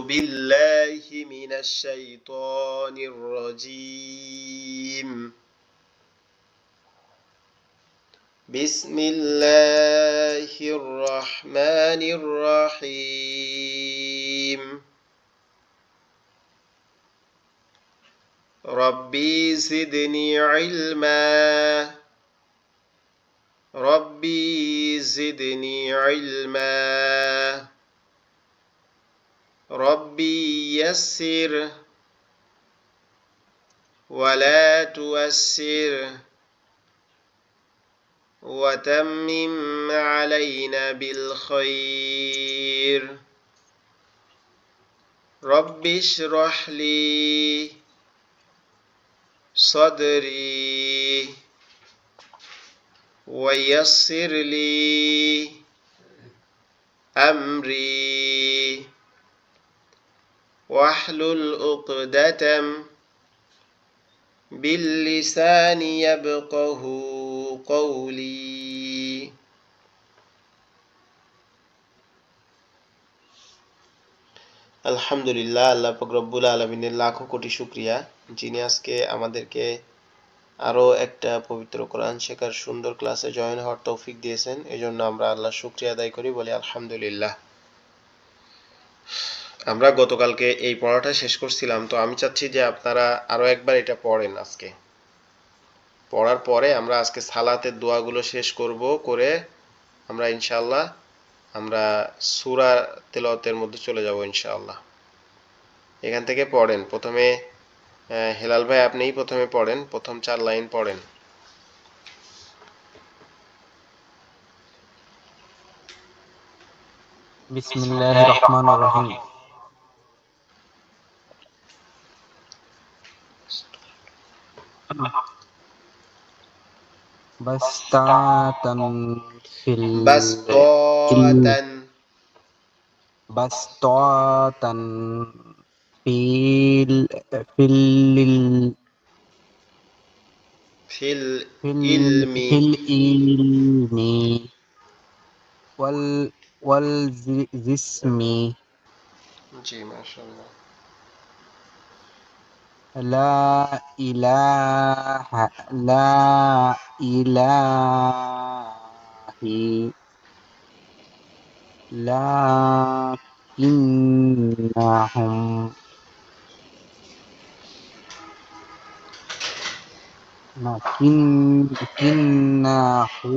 بالله من الشيطان الرجيم بسم الله الرحمن الرحيم ربي زدني علما ربي زدني علما ربي يسر ولا تؤسر وتمم علينا بالخير رب اشرح لي صدري ويسر لي أمري واحلل عقدة باللسان يفقه قولي আলহামদুলিল্লাহ, আল্লাহ পাক রব্বুল আলামিনের লাখো কোটি শুকরিয়া, যিনি আজকে আমাদেরকে আরো একটা পবিত্র কোরআন শেখার সুন্দর ক্লাসে জয়েন হওয়ার তৌফিক দিয়েছেন। এজন্য আমরা আল্লাহর শুকরিয়া আদায় করি, বলি আলহামদুলিল্লাহ। আমরা গতকালকে এই পড়াটা শেষ করছিলাম, তো আমি চাচ্ছি যে আপনারা আরো একবার এটা পড়েন। আজকে পড়ার পরে আমরা আজকে সালাতের দোয়াগুলো শেষ করব, করে আমরা ইনশাআল্লাহ আমরা সূরা তেলাওয়াতের মধ্যে চলে যাব ইনশাআল্লাহ। এখান থেকে পড়েন। প্রথমে হেলাল ভাই, আপনিই প্রথমে পড়েন, প্রথম 4 লাইন পড়েন। বিসমিল্লাহির রহমানির রহিম। বাস্তাতান ফিল বাসতাতান বাস্তাতান ফিল ফিল ফিল ফিল ইলমি ফিল ইলমি ওয়াল ওয়াল জিসমি জি মাশাআল্লাহ। লা ইলাহি লাকিন্নাহুম কিন্নাহু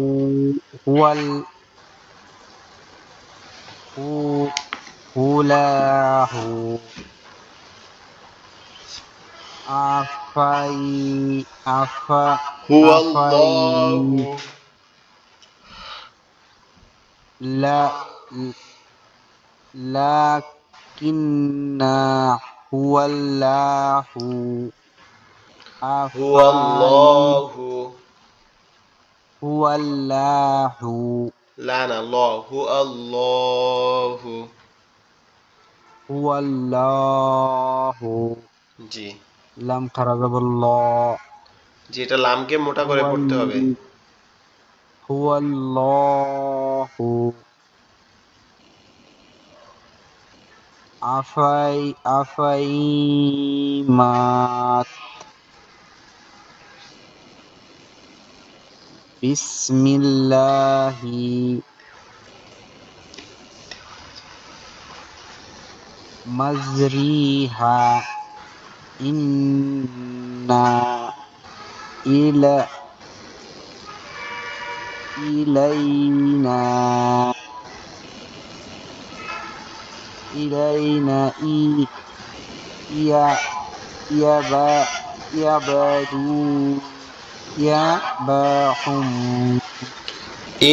হুয়াল হুলাহু আফাই আফা আফাই হুয়াল্লাহু লা লাকিন্না হুয়াল্লাহু আফাই হুয়াল্লাহু হুয়াল্লাহু লানা আল্লাহু আল্লাহু হুয়াল্লাহু জি লাম খারা যাবুল্লাহ যেটা লামকে মোটা করে হুয়াল পড়তে হবে। হুয়াল্লাহু আফাইমাত বিসমিল্লাহি মাজরিহা ইন্না ইলা ইলাইনা ইলাইনা ইয়া ইয়াবা ইয়াবাদু ইয়াবাহুম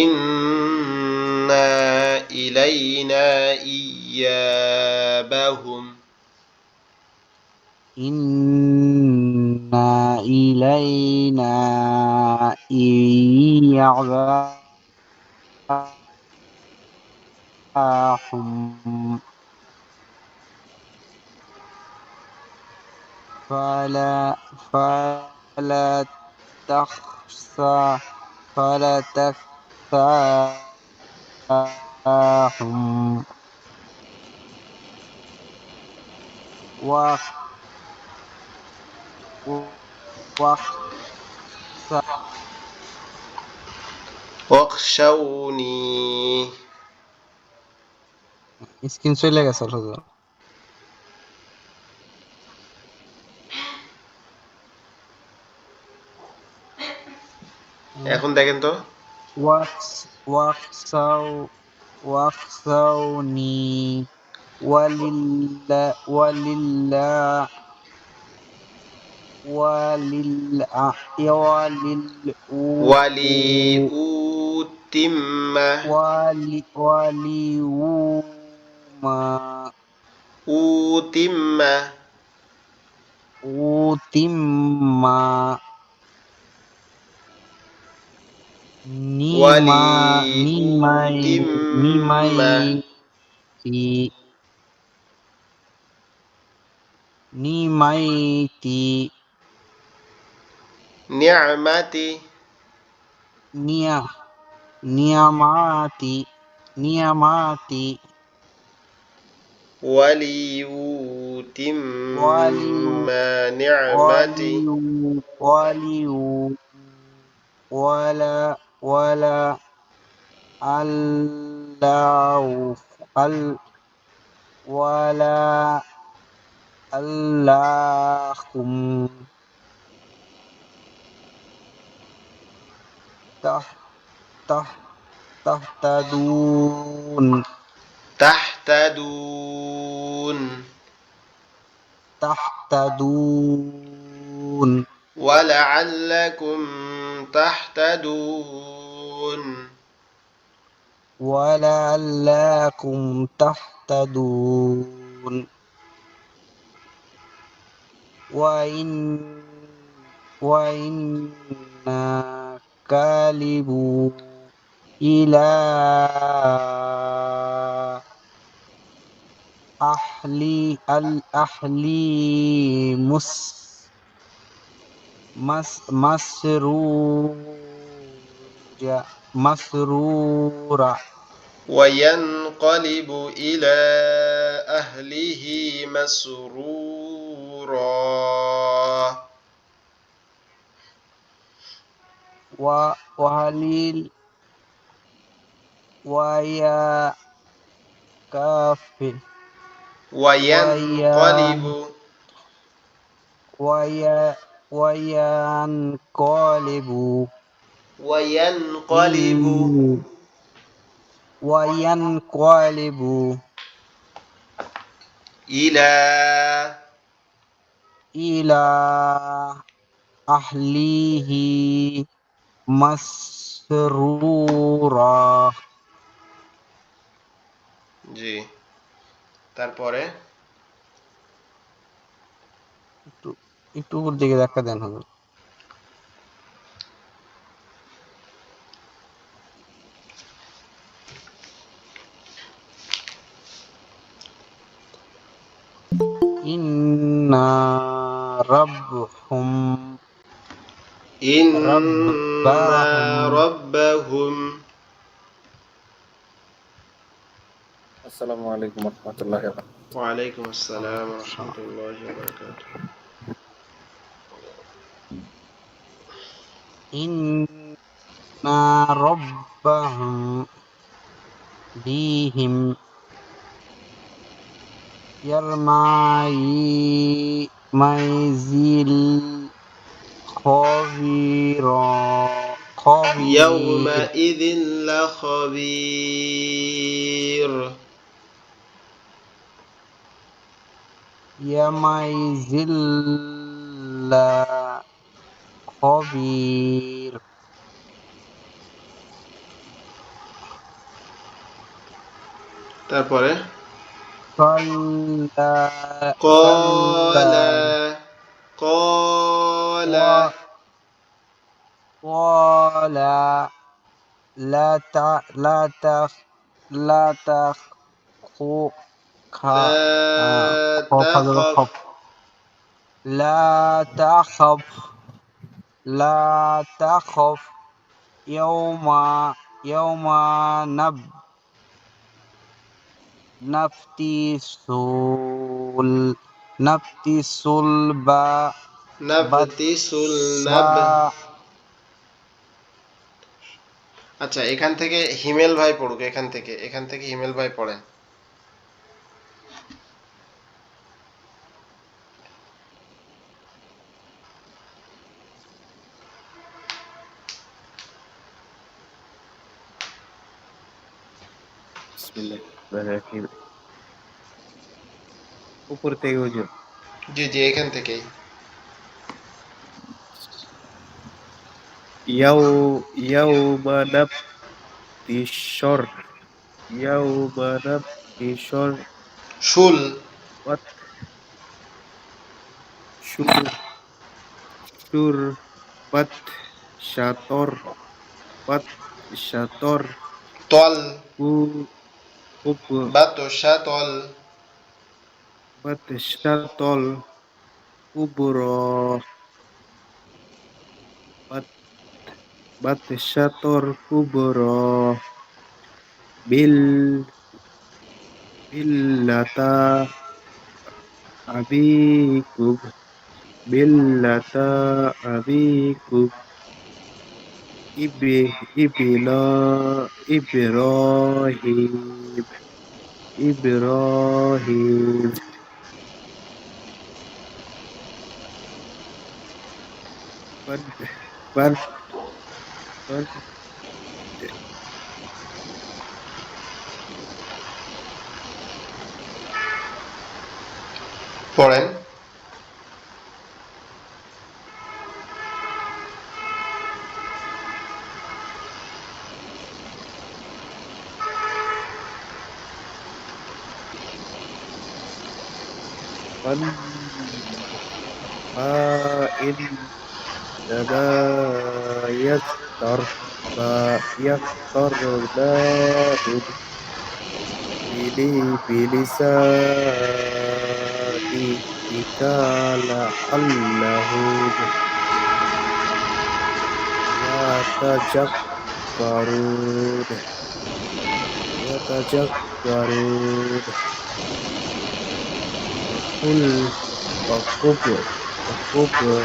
ইন্না ইলাইনা ইয়াবাহুম ইন্না ইলাইনা ইয়াবাহুম فلا تخشى فلا تخشاهم وخ وخ واخشوني স্ক্রিন চলে গেছে হুজুর। এখন দেখেন তো ওয়াকসাউ ওয়াকসাউনি ওয়ালিল্লা ওয়ালিল ওয়ালি উতিম্মা ওয়ালিউমা উতিম্মা উতিম্মা নিমা ওয়ালি নিমাই উতিম্মা নিমাইতি নিমাইতি নি'মাতি নিয়া নিয়ামাতি নিয়ামাতি ওয়ালিউ وليتم نعمتي ওয়ালিউ ওয়ালিউ ওয়ালা ওয়ালা আল্লাহ আল ওয়ালা আল্লাহুম তাহ তাহ তাহতাদুন تهتدون তাহতাদুন ولعلكم تهتدون ولعلكم تهتدون وإن وإنا كالبوا إلى الأهل مسرورا وينقلب إلى أهله مسرورا وهليل ويا كافر ويا وينقلب ويا وينقلب وينقلب إل وينقلب إلى إلى أهله مسرورا জি তারপরে একটু একটু উপর দিকে দেখা দেন হুজুর। ইন্না রাব্বহুম إن রাব্বাহুম ربهم আসসালামু আলাইকুম রহমতুল্লাহ। وعليكم السلام ورحمة الله وبركاته ইন্না রাব্বাহুম বিহিম মাইজিল খবির يومئذ لخبير ইয়ামাইজিল খবির তারপরে কাল্লা قال কাল্লা قال قال لا تخ لا خوف هذا تخف خوف لا تخف لا تخف يوم يوم نفتيس নাবতিসুল বা নাবতিসুল বা নাব। আচ্ছা, এখান থেকে হিমেল ভাই পড়ুক, এখান থেকে হিমেল ভাই পড়েন। বিসমিল্লাহির রহমানির রহিম। উপর থেকে হুজুর। জি জি, এখান থেকেই। ইয়াও ইয়াউমা নাবতিশর ইয়াউমা নাবতিশর শুল। ওয়াত শুর শুর বাত শাতর বাত শাতর তল। কু কুব বাতসা তল। বাত শাতল কুবর বাত বাত শাতর কুবর বিল বিল্লাতা আবিকুব বিল্লাতা আবিকুব ইবি ইবিলা ইব্রাহিম ইব্রাহিম বাদ বাদ বাদ পড়েন। বান বা ইন বা ইয়াস্তর বা ইয়াস্তর নাহু বিলিসানি ইকালা আল্লাহুম ইয়াতাজাক্কারুন ইয়াতাজাক্কারুন وقل وقل وقل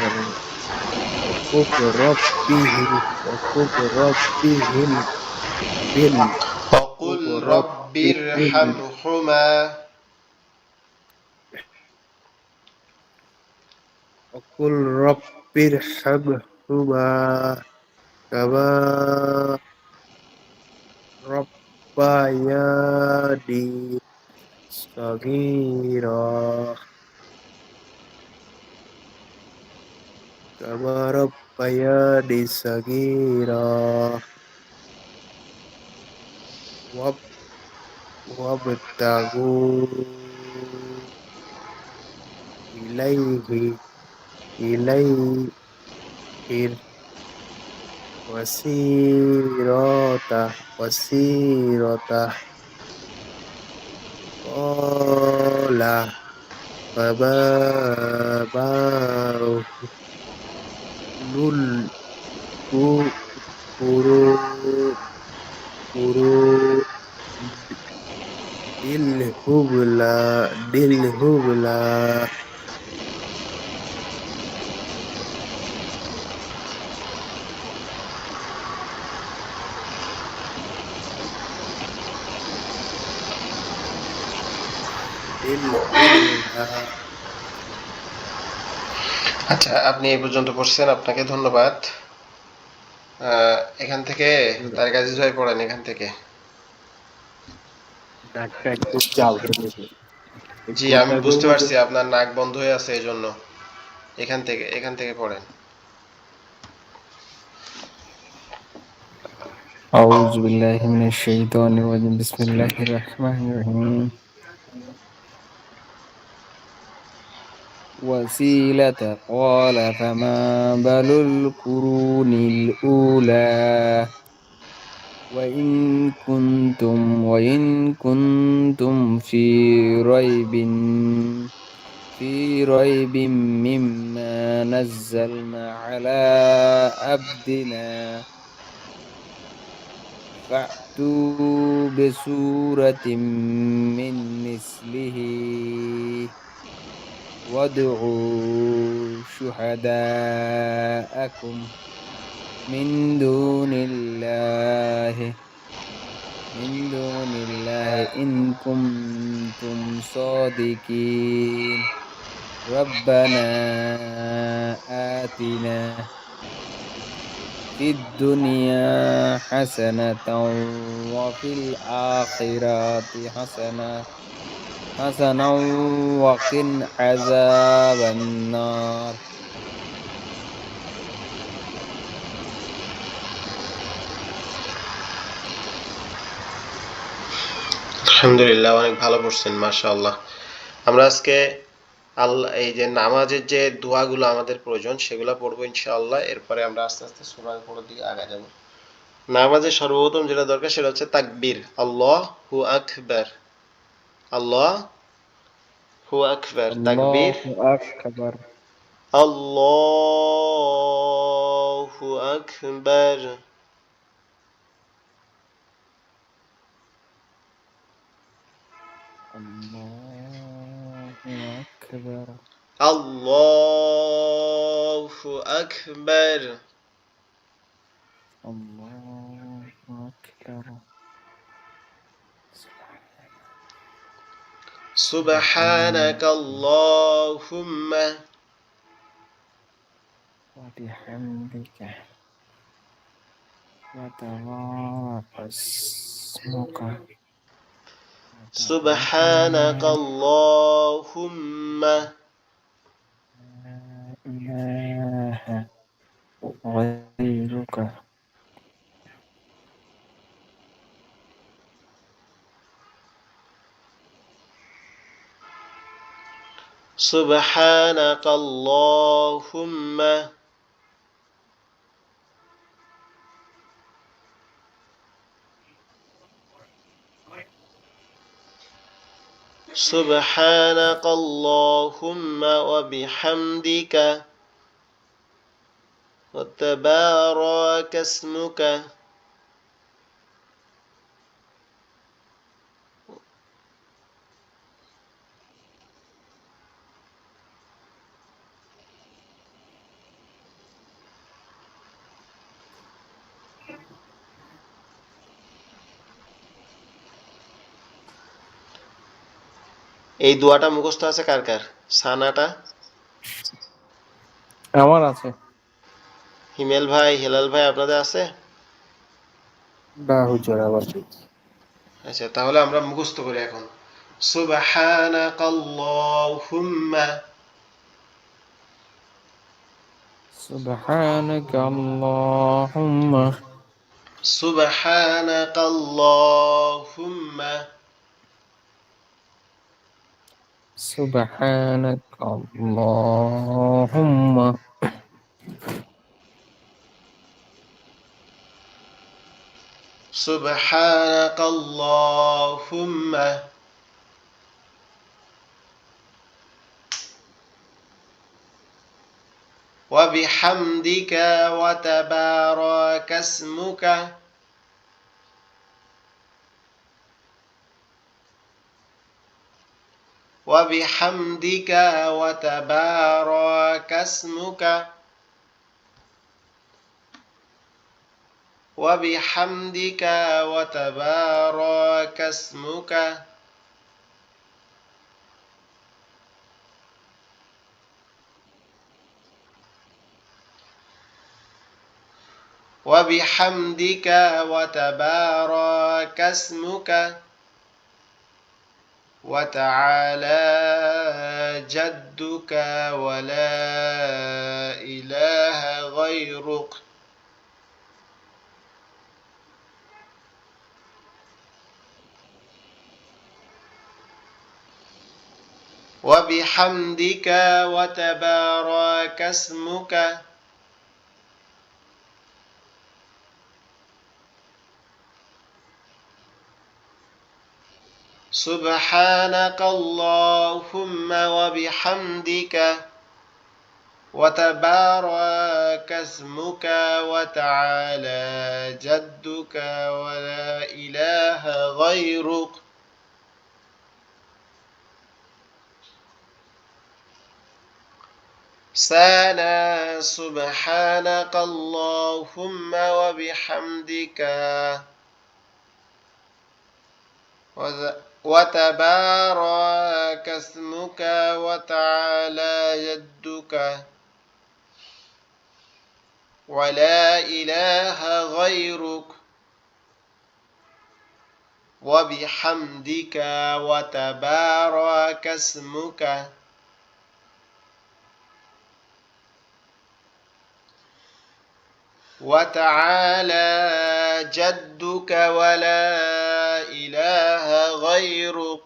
وقل وقل ربهم بال وقل وقل رب ربهم ارحمهما. وقل رب ارحمهما كما ربياني صغيرا كما ربياني صغيرا وابتغوا إليه إليه وسيرته قال فما بال القرون الهبلى الهبلى আচ্ছা, আপনি এই পর্যন্ত পড়ছেন, আপনাকে ধন্যবাদ। এখান থেকে তারেক আজিজ ভাই পড়েন, এখান থেকে। নাকটা একটু জাল হয়ে জি, একটু আমি বুঝতে পারছি আপনার নাক বন্ধ হয়ে আছে, এই জন্য। এখান থেকে পড়েন। أعوذ بالله من الشيطان الرجيم بسم الله الرحمن الرحيم وسيلة قال فما بال القرون الأولى وإن كنتم في ريب مما نزلنا على عبدنا فأتوا بسورة من مثله وادعوا شهداءكم من دون الله إن كنتم صادقين ربنا آتنا في الدنيا حسنة وفي الآخرة حسنة وقنا عذاب النار আলহামদুলিল্লাহ, অনেক ভালো পড়ছেন, মাশাআল্লাহ। আমরা আজকে আল্লাহ এই যে নামাজের যে দোয়াগুলো আমাদের প্রয়োজন সেগুলো পড়বো ইনশাআল্লাহ। এরপরে আমরা আস্তে আস্তে সূরার উপরের দিকে আগায় যাব। নামাজে সর্বপ্রথম যেটা দরকার সেটা হচ্ছে তাকবীর, আল্লাহু আকবার। আল্লাহু আকবার, তাকবীর। الله أكبر আল্লাহু আকবার। الله أكبر আল্লাহু আকবার। الله أكبر সুবহানাকাল্লাহুম্মা وبحمدك وتبارك اسمك وتعالى সুবহানাকাল্লাহুম্মা। لا إله غيرك সুবহানাকাল্লাহুম্মা। সুবহানাকাল্লাহুম্মা ওয়া বিহামদিকা ওয়া তাবারাকা ইসমুকা। এই দোয়াটা মুখস্থ আছে কার কার? সানাটা? আমার আছে হিমেল ভাই, হেলাল ভাই, আপনাদের আছে? না হুজুর আমার আচ্ছা, তাহলে আমরা মুখস্থ করি এখন। সুবহানাকাল্লাহুম্মা। سبحانك اللهم সুবহানাকাল্লাহুম্মা। سبحانك اللهم সুবহানাকাল্লাহুম্মা ওয়া বিহামদিকা ওয়া তাবারাকা ইসমুকা। ওয়া বিহামদিকা ওয়া তাবারাকা ইসমুকা। ওয়া বিহামদিকা ওয়া তাবারাকা ইসমুকা। وبحمدك وتبارك اسمك وتعالى جدك ولا إله غيرك. وبحمدك وتبارك اسمك سبحانك اللهم وبحمدك وتبارك اسمك وتعالى جدك ولا إله غيرك. সানা সুবহানাকাল্লাহুম্মা ওয়া বিহামদিকা وتبارك اسمك وتعالى جدك ولا إله غيرك وبحمدك وتبارك اسمك وتعالى جدك ولا إله غيرك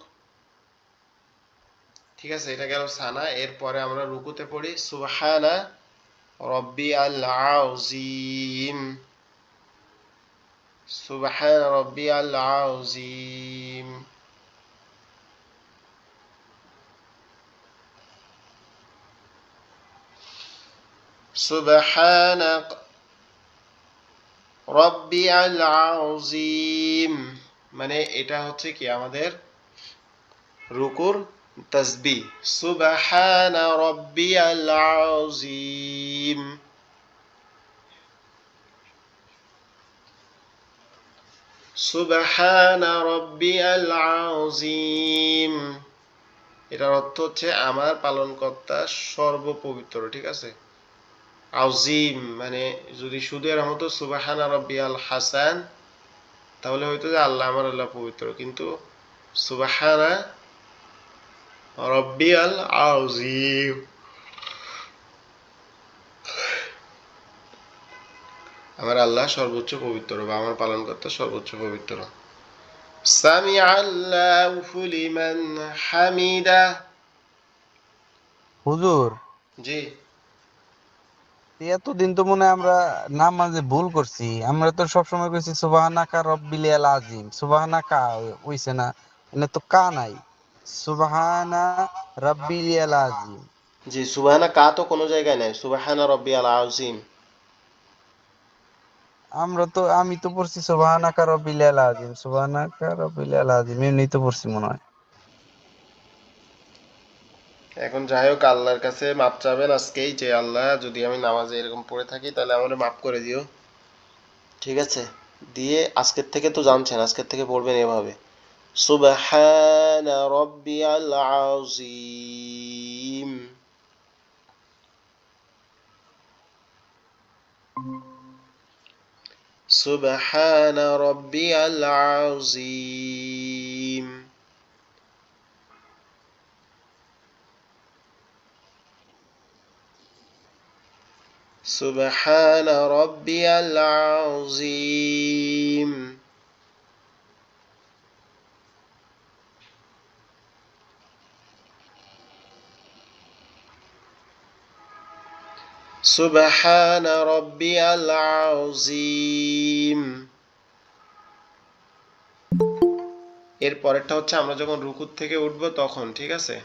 ঠিক আছে এটা গেল সানা এরপরে আমরা রুকুতে পড়ি সুবহানা রব্বিয়াল আযীম সুবহান রব্বিয়াল আযীম সুবহান রব্বিয়াল আযীম মানে এটা হচ্ছে কি আমাদের রুকুর তাসবিহ সুবহান রব্বিয়াল আযীম সুবহান রব্বিয়াল আযীম এটার অর্থ হচ্ছে আমার পালনকর্তা সর্বপবিত্র ঠিক আছে আযীম মানে যদি শুধু এর হতো সুবহান রব্বিয়াল হাসান তাহলে হয়তো যে আল্লাহ আমার আল্লাহ পবিত্র কিন্তু সুবহানা রব্বিয়াল আযীম আমার আল্লাহ সর্বোচ্চ পবিত্র বা আমার পালনকর্তা সর্বোচ্চ পবিত্র সামিআল্লাহু লিমান হামিদা হুজুর, জি এতদিন তো মনে হয় আমরা নামাজে ভুল করছি। আমরা তো সবসময় কইছি সুবহানাকা রব্বিল আজিম, সুবহানাকা হইছে না, এনে তো কা নাই। সুবহানা রব্বিল আজিম। জি সুবহানা কা তো কোনো জায়গায় নাই সুবহানা রব্বিয়াল আযীম আমি তো পড়ছি সুবহানাকা রব্বিল আজিম, সুবহানাকা রব্বিল আজিম, এমনি তো পড়ছি মনে হয়। এখন যাই হোক আল্লাহর কাছে মাপ চাবেন আজকেই যে আল্লাহ যদি আমি নামাজে এরকম পড়ে থাকি তাহলে আমাকে মাফ করে দিও ঠিক আছে দিয়ে আজকের থেকে তো জানছেন আজকের থেকে পড়বেন এভাবে সুবহানা রব্বিয়াল আযীম সুবহানা রব্বিয়াল আযীম সুবহানা রব্বিয়াল আযীম সুবহানা রব্বিয়াল আযীম এর পরেরটা হচ্ছে আমরা যখন রুকুর থেকে উঠবো তখন ঠিক আছে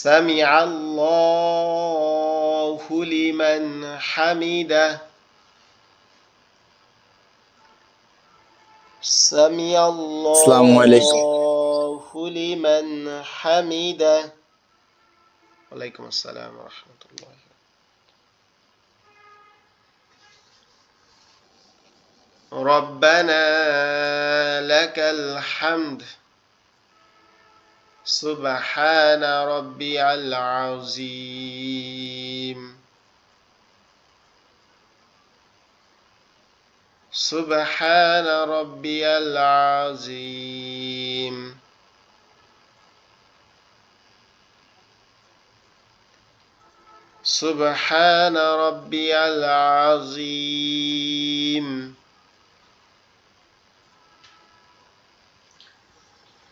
সামিআল্লাহু লিমান হামিদা আসসালামু আলাইকুম। সামিআল্লাহু লিমান হামিদা ওয়ালাইকুম আসসালাম ওয়া রাহমাতুল্লাহ ربنا لك الحمد سبحان ربي العظيم سبحان ربي العظيم سبحان ربي العظيم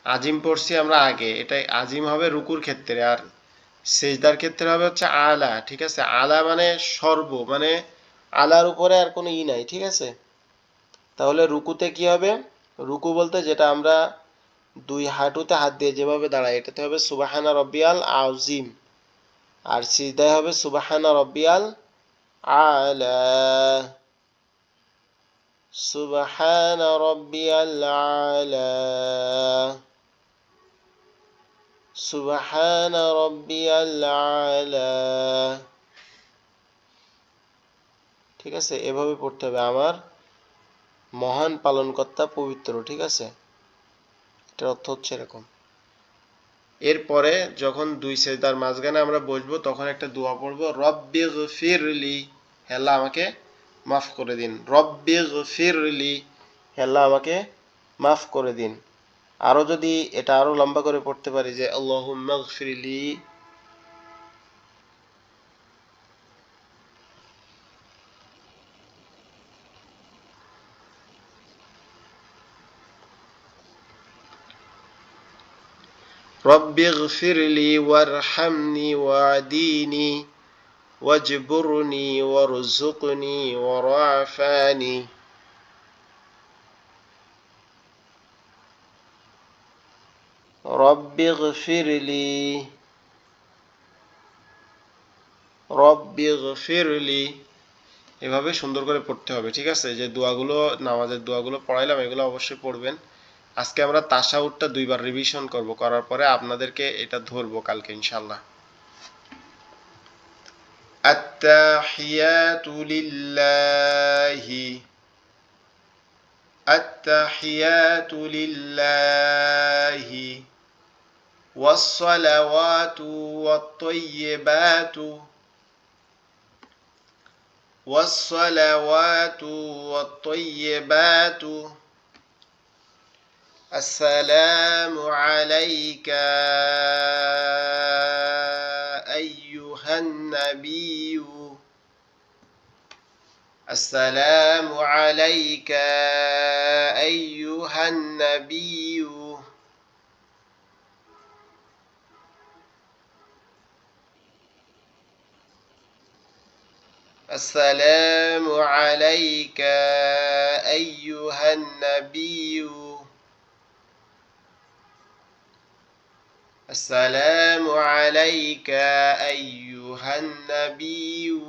আজিম পড়ছি আমরা আগে এটাই আজিম হবে রুকুর ক্ষেত্রে আর সেজদার ক্ষেত্রে হবে হচ্ছে আলা ঠিক আছে আলা মানে সর্ব মানে আলার উপরে আর কোনো ই নাই ঠিক আছে তাহলে রুকুতে কি হবে রুকু বলতে যেটা আমরা দুই হাঁটুতে হাত দিয়ে যেভাবে দাঁড়াই এটাতে হবে সুবহানা রব্বিয়াল আযীম আর সিজদায় হবে সুবহানা রব্বিয়াল আলা সুবহানা রব্বিয়াল আলা সুবহান রাব্বিয়াল আলা। ঠিক আছে, এভাবে পড়তে হবে, আমার মহান পালনকর্তা পবিত্র। ঠিক আছে, এটার অর্থ হচ্ছে এরকম। এরপরে যখন দুই সেজদার মাঝখানে আমরা বসবো তখন একটা দোয়া পড়বো, রব্বিগফিরলি, হে আল্লাহ আমাকে মাফ করে দিন। রব্বিগফিরলি, হে আল্লাহ আমাকে মাফ করে দিন। আরো যদি এটা আরো লম্বা করে পড়তে পারি যে আল্লাহুম্মা গফিরলি, রব্বিগফিরলি ওয়ারহামনি ওয়াদিনি ওয়াজবুরনি ওয়ারযুকনি ওয়ারআফানি। রব্বিগফিরলি, রব্বিগফিরলি, এভাবে সুন্দর করে পড়তে হবে। ঠিক আছে, যে দোয়াগুলো নামাজের দোয়াগুলো পড়াইলাম এগুলো অবশ্যই পড়বেন। আজকে আমরা তাশাহুদটা দুইবার রিভিশন করব, করার পরে আপনাদেরকে এটা ধরবো কালকে ইনশাআল্লাহ। আত্তাহিয়াতু লিল্লাহি, আত্তাহিয়াতু লিল্লাহি ওয়াসসালাওয়াতু ওয়াত-তাইয়্যিবাতু, ওয়াসসালাওয়াতু ওয়াত-তাইয়্যিবাতু। আসসালামু আলাইকা আইয়ুহান নাবিয়্যু, আসসালামু আলাইকা আইয়ুহান নাবিয়্যু। আসসালামু আলাইকা আইয়ুহান নাবিয়্যু, আসসালামু আলাইকা আইয়ুহান নাবিয়্যু।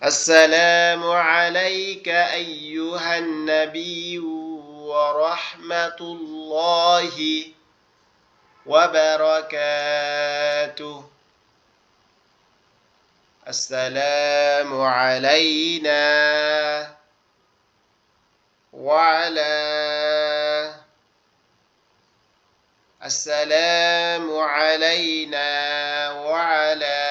السلام عليك أيها النبي ورحمة الله وبركاته. السلام علينا وعلى، السلام علينا وعلى،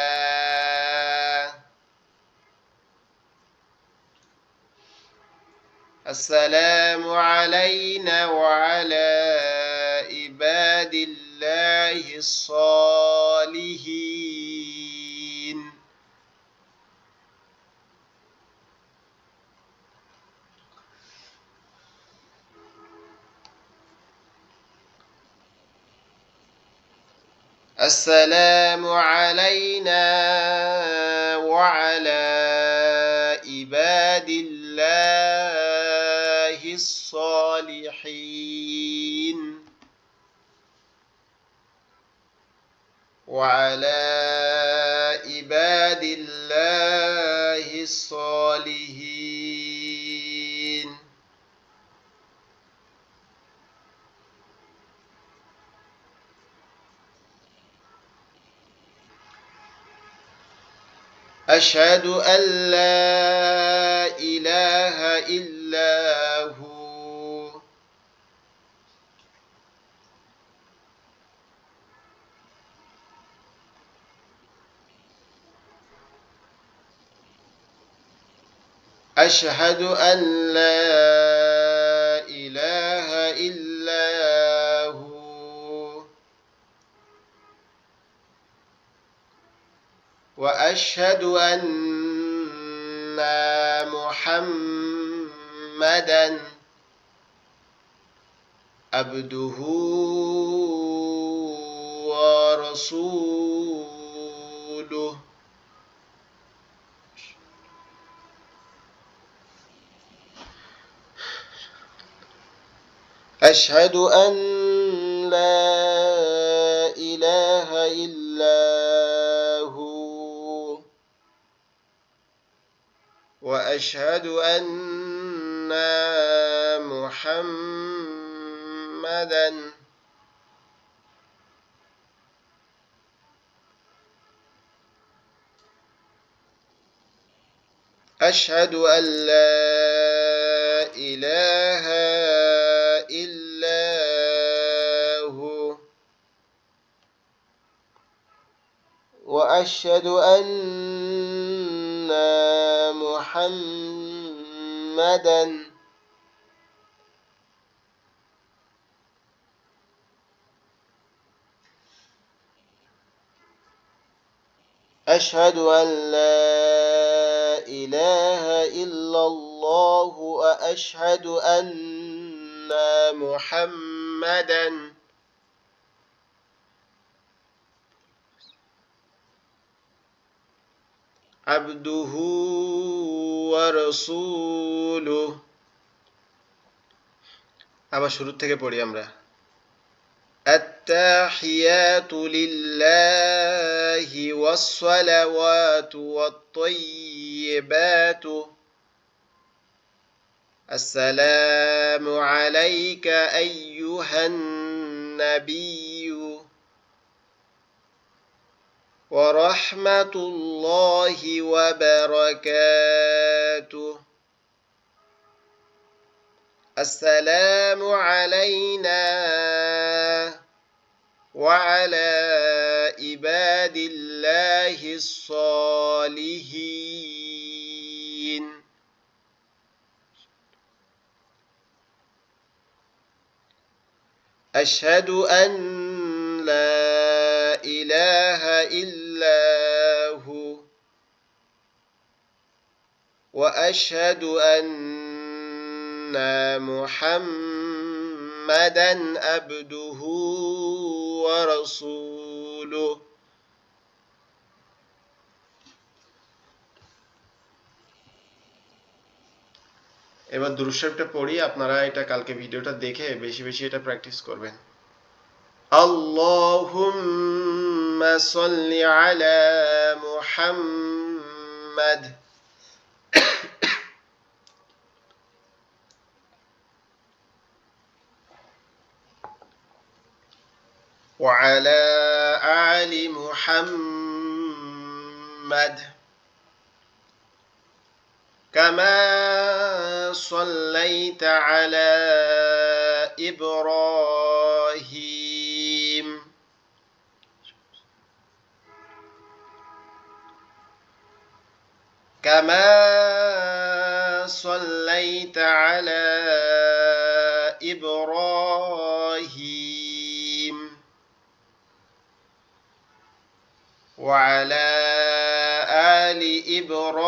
السلام علينا وعلى عباد الله الصالحين. السلام علينا وعلى عباد الله الصالحين، وعلى عباد الله الصالحين. أشهد أن لا إله إلا هو، أشهد أن لا إله إلا هو، وأشهد أن محمدا عبده ورسوله. أشهد أن لا إله إلا هو، وأشهد أن محمدا أشهد أن لا إله إلا هو وأشهد أن محمدا أشهد أن لا إله إلا الله وأشهد أن محمدا عبده ورسوله আবার শুরু থেকে পড়ি আমরা التحيات لله والصلوات والطيبات السلام عليك أيها النبي ورحمة الله وبركاته السلام علينا وعلى عباد الله الصالحين أشهد أن لا إله إلا هو وأشهد أن محمدا عبده ورسوله এবার দুরূদ শরীফটা পড়ি আপনারা এটা কালকে ভিডিওটা দেখে বেশি বেশি এটা প্র্যাকটিস করবেন আল্লাহুম্মা সাল্লি আলা মুহাম্মাদ وعلى آل محمد كما صليت على إبراهيم كما صليت على إبراهيم وعلى آل إبراهيم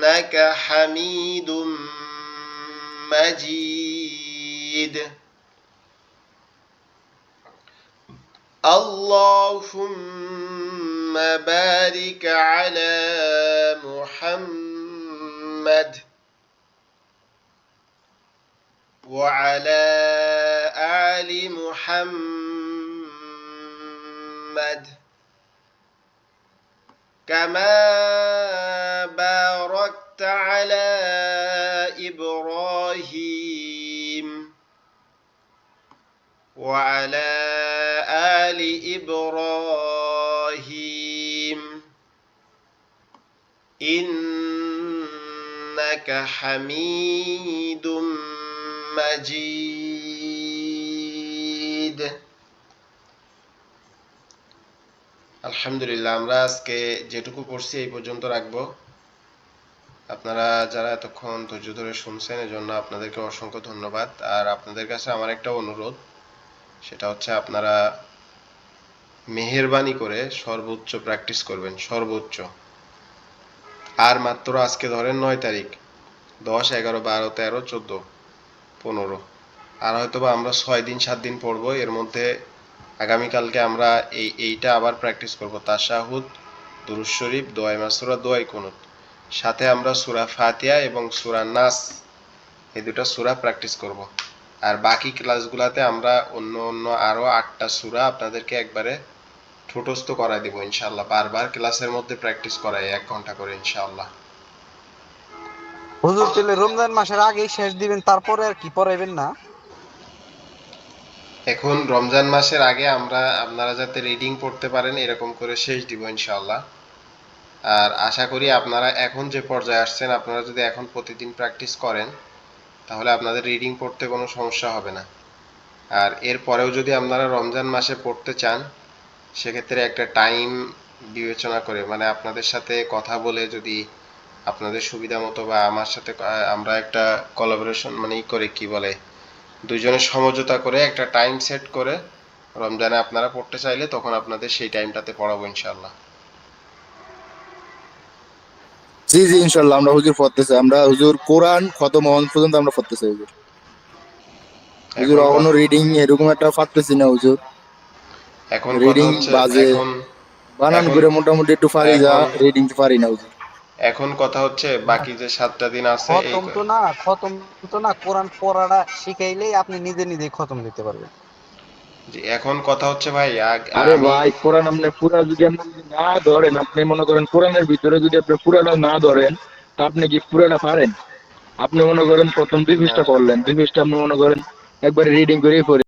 إنك حميد مجيد اللهم بارك على محمد وعلى آل محمد كما باركت على إبراهيم وعلى آل إبراهيم إنك حميد مجيد আলহামদুলিল্লাহ আমরা আজকে যেটুকু পড়ছি এই পর্যন্ত রাখবো আপনারা যারা এতক্ষণ ধৈর্য ধরে শুনছেন এজন্য আপনাদেরকে অসংখ্য ধন্যবাদ আর আপনাদের কাছে আমার একটা অনুরোধ সেটা হচ্ছে আপনারা মেহেরবানি করে সর্বোচ্চ প্র্যাকটিস করবেন সর্বোচ্চ আর মাত্র আজকে ধরেন 9 তারিখ 10 11 12 13 14 15 আর হয়তোবা আমরা 6 দিন 7 দিন পড়বো এর মধ্যে আগামীকালকে আমরা এইটা আবার প্র্যাকটিস করব তাশাহুদ দুরূদ শরীফ দোয়া মাসুরা দোয়া কুনুত সাথে আমরা সূরা ফাতিহা এবং সূরা নাস এই দুটো সূরা প্র্যাকটিস করব আর বাকি ক্লাসগুলোতে আমরা অন্য অন্য আরো 8টা সূরা আপনাদেরকে একবারে ঠোঁটস্থ করাই দেব ইনশাআল্লাহ। বারবার ক্লাসের মধ্যে প্র্যাকটিস করাই 1 ঘন্টা করে ইনশাআল্লাহ। হুজুর তাহলে রমজান মাসের আগেই শেষ দিবেন, তারপরে আর কি পড়াইবেন না? এখন রমজান মাসের আগে আপনারা যাতে রিডিং পড়তে পারেন এরকম করে শেষ দিব ইনশাআল্লাহ। আর আশা করি আপনারা এখন যে পর্যায়ে আসছেন, আপনারা যদি এখন প্রতিদিন প্র্যাকটিস করেন তাহলে আপনাদের রিডিং পড়তে কোনো সমস্যা হবে না। আর এরপরেও যদি আপনারা রমজান মাসে পড়তে চান, সেক্ষেত্রে একটা টাইম বিবেচনা করে, মানে আপনাদের সাথে কথা বলে, যদি আপনাদের সুবিধা মতো বা আমার সাথে আমরা একটা কোলাবোরেশন মানে করে কি বলে, দুইজনের সমঝোতা করে একটা টাইম সেট করে রমজানে আপনারা পড়তে চাইলে তখন আপনাদের সেই টাইমটাতে পড়াবো ইনশাআল্লাহ। জি জি ইনশাল্লাহ আমরা হুজুর পড়তেছি, আমরা হুজুর কোরআন খতম হওয়া পর্যন্ত আমরা পড়তেছি হুজুর। হুজুর এখন এখনো রিডিং এরকম একটা পারতেছি না হুজুর, এখন কথা রিডিং হচ্ছে বাজে এখন বানান এখন করে মোটামুটি একটু পারি, যা এখন রিডিং পারি না হুজুর। এখন কথা হচ্ছে বাকি যে 7টা দিন আছে এই খতম তো না, কোরআন পড়াটা শিখাইলেই আপনি নিজে নিজে খতম দিতে পারবেন। যে এখন কথা হচ্ছে ভাই আরে আমি ভাই কোরআন আপনি পুরা যদি আপনি যদি না ধরেন, আপনি মনে করেন কোরআনের ভিতরে যদি আপনি পুরাটা না ধরেন, তা আপনি কি পুরাটা পারেন? আপনি মনে করেন প্রথম 2 পৃষ্ঠা পড়লেন, 2 পৃষ্ঠা আপনি মনে করেন একবার রিডিং করেই পড়ে